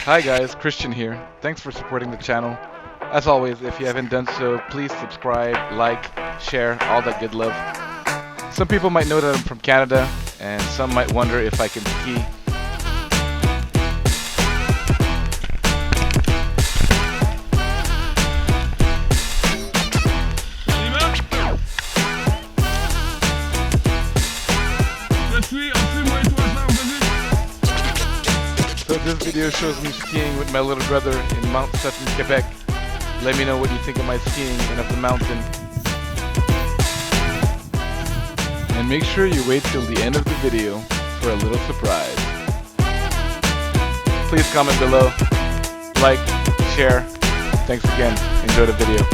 Hi guys, Christian here. Thanks for supporting the channel. As always, if you haven't done so, please subscribe, like, share, all that good love. Some people might know that I'm from Canada, and some might wonder if I can ski. So this video shows me skiing with my little brother in Mount Sutton, Quebec. Let me know what you think of my skiing and of the mountain. And make sure you wait till the end of the video for a little surprise. Please comment below, like, share. Thanks again. Enjoy the video.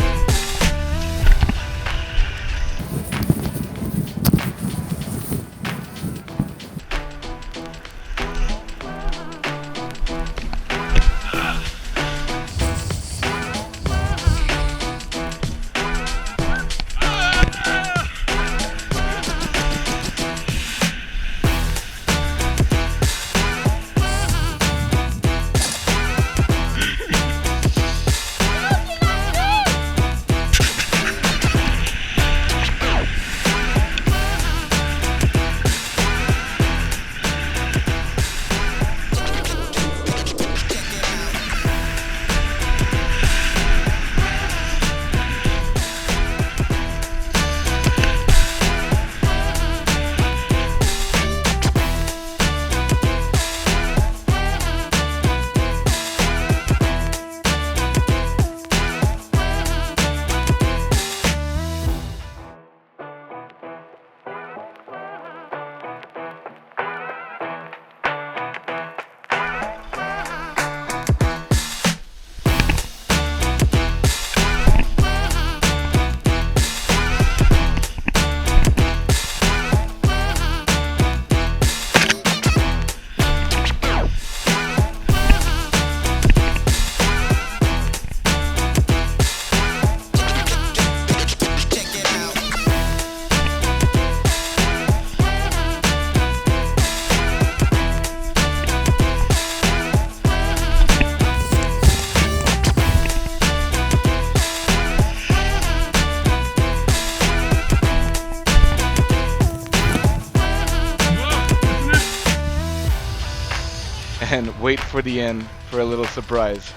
And wait for the end for a little surprise.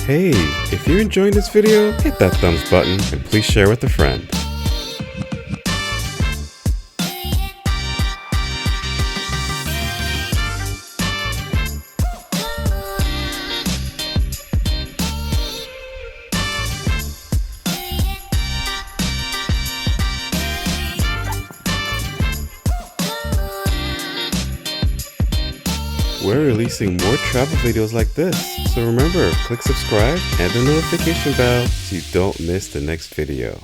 Hey, if you're enjoying this video, hit that thumbs button and please share with a friend. We're releasing more travel videos like this, so remember, click subscribe and the notification bell so you don't miss the next video.